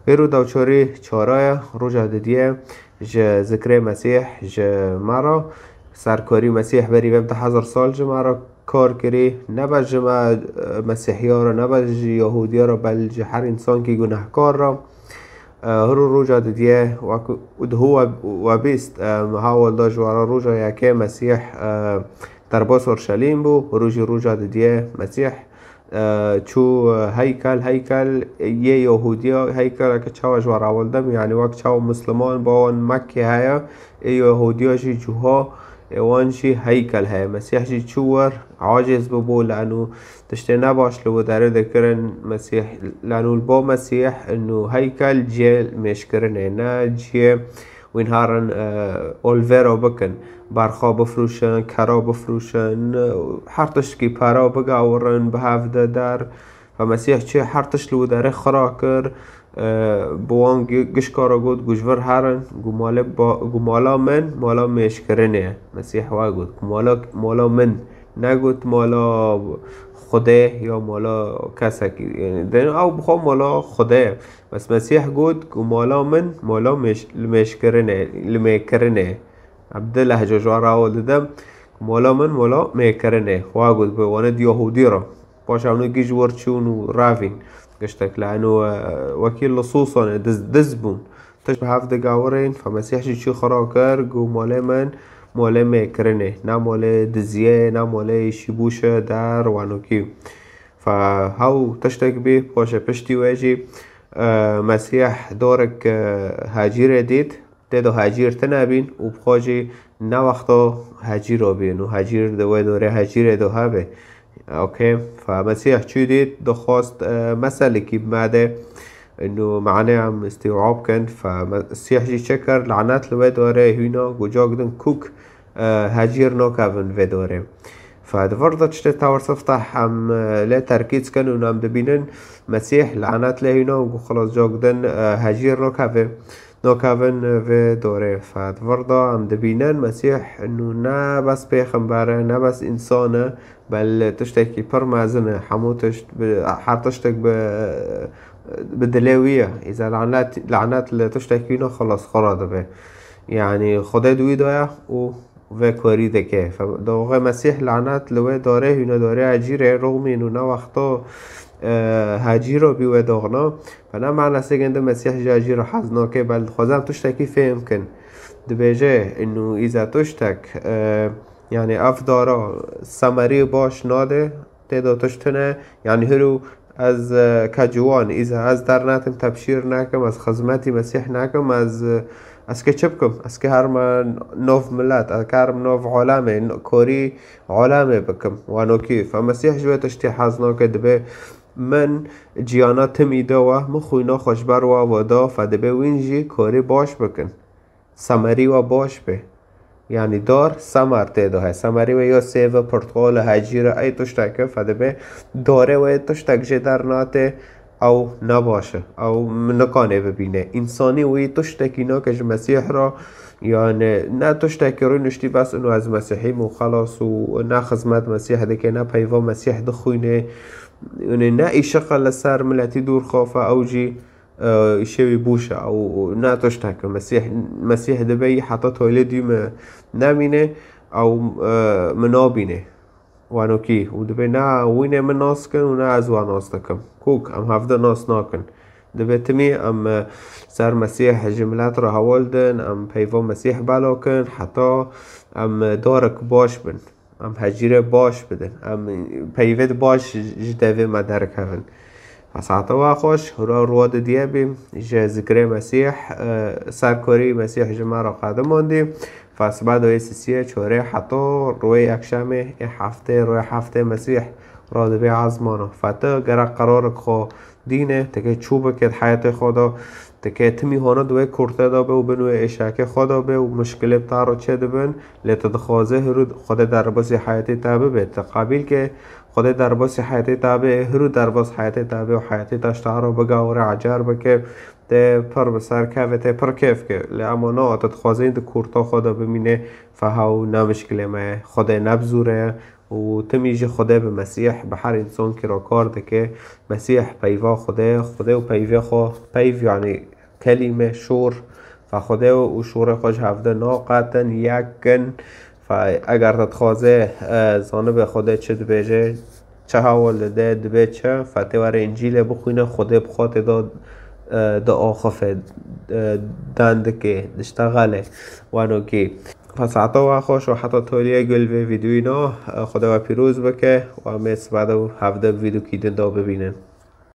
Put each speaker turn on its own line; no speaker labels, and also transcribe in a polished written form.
ایرو دوچاری چارای روژا دیه ذکر مسیح مرا سرکاری مسیح بری وقت 1000 سال مرا کار کری نباید جمع مسیحی ها را نباید یهودی ها را بلکه هر انسان که گناهکار را هرو روژا دیه و هو و بیست محاول داشت وارا روژا یکی مسیح در باس اورشلیم بو روژا دیه مسیح چو هیکل یه یهودی ها هیکل که چاوش وار آوردم یعنی وقت چاو مسلمان با اون مکه هیا یهودی ها شی جوها وانشي هيكل هاي مسيح جي تشور عاجز ببو لأنه تشتي نباش لو داره ذكرن مسيح لأنه البو مسيح إنه هيكل جي مشكرن هنا جي وين هارن أولفيرو بكن برخا بفروشن كرا بفروشن حرتش كي پارا بقاورن بهافده در فمسيح چه حرتش لو داره خراكر بوان گشکارا گود گوشور هرن گمالا من مالا مشکرنه مسیح وا گود مالا من نگود مالا خدا یا مالا کسکی یعنی او بخوا مالا خدا بس مسیح گود گمالا من مالا مشکرنه عبدالله جوجوار آول دم مالا من مالا مشکرنه وا گود به واند یهودی را باش اونو گیج ورچون و رافین قشتك لأنه وكيل لصوصا دزبون تشبه هفده قاورين فمسيح شي خراكر قو ماله من ماله ميكرنه نا ماله دزيه نا ماله شبوشه در وانوكي فهاو تشتك بيه باشا پشتي واجي مسيح دارك هاجير ديد تدو هاجير تنابين وبخاجي نا وقتا هاجير بين وهاجير دوه داره هاجير دو هبه اوكي فمسيح شو ديت دخواست مسألة كي بماده انه معناه عم استيعاب كان فمسيح جي شكر لعنات لوي داره هنا وجاقدن كوك هاجير نو كافن في داره فدفرضة تشتي تاور صفتح عم لا تركيز كان ونام دبينن مسيح لعنات لهنا وخلاص جاقدن هاجير نو كافن في داره فدفرضة عم دبينن مسيح انه نا بس بيخنباره نا بس انسانه بل تشتكي برمازنه حموتش حرتشتك بدلوية إذا لعنات اللي تشتكينه خلاص خراد به يعني خدا دوي دايا و كوري دكه فدوغه مسيح لعنات لوي داره هنا داره عجيره رغم انه نا وقتا هاجيرو بيوه داغنا فنا معنى سيگنده مسيح جا عجيرو حزناكه بل خوزم تشتكي فهم كن دبيجه انه إذا تشتك يعني افدارا سمری باش ناده تعداد تشتنه يعني هرو از کجوان إذا از در نتم تبشیر نکم از خدمتی مسیح نکم از که چه بکم از که هر من نوف ملت از که هر نوف عالمه کاری عالمه بکم وانو کی فمسیح جوه تشتی حزنا که دبه من جیانا تمیده و مخوینا خوشبر و دا فدبه وینجی کاری باش بکن سمری و باش به يعني دار سمر تيدو هاي سمري ويا سيفا برتقال هاجيرة اي تشتاكه فدبه داره ويا تشتاك جدر ناته او نباشه او نکانه ببینه انسانی وی تشتاكينا كج مسيح را يعني نه تشتاكي روی نشتی بس انو از مسيحي مو خلاص و نه خزمت مسيح دكه نه پیوا مسيح دخوينه يعني نه اي شغل لسر ملتي دور خوفه او جي يشوي بوشة أو نا تشتهك مسيح دبي حتى تولدي ما نامينه أو منابينه وانو كي ودبي نا وينه من ناسكن ونا أزوا ناستكم كوك أم هفده ناس ناكن دبي تمي أم سر مسيح جملات را هوالدن أم بيفا مسيح بالاكن حتى أم دارك باش بن أم هجيره باش بدن أم بيفت باش جدوه مدرك هفن فساعتها خوش هرا رواد دیابیم جه ذکر مسیح سرکاری مسیح جمعه را قدم ماندیم فاس بعد وی سیسیه چوره حتی روی یک شمه روی هفته مسیح را دبی عزمانه فتا گرق قرار خو دینه تکه چوبه که حیات خدا تکه تمی هانا دوی کرته دابه و بنوی اشاک خدا به و مشکل بتا رو چه دبن لیتدخوازه هرو خدا در باسی حیاتی تابه به تقابل که خدا در باسی حیاتی تابه هرو در باس حیاتی تابه و حیاتی تشتهر و بگاوره عجر بکه ده پر بسر که ده پر کیف که لیامانا آتد خوازه ده کرتا خدا بمینه فهاو نمشکله ما خدا نبزوره و تمیجی خدا به مسیح به هر انسان که را کار ده که مسیح پیوا خدا و پیوا خو پیو یعنی کلمه شور و خدا و شور خوش هفته ناقتن یکن و اگر تخوازه زانب خدا چه بیجه چه حوال ده دبه چه فتوار انجیل بخوینه خدا بخواد دعا خفه دنده که دشتغله وانو که پس عطا و خوش و حتی تولیه گل به ویدیوینا خدا و پیروز بکه و همه بعد هفته ویدیو کیدن دا ببینن.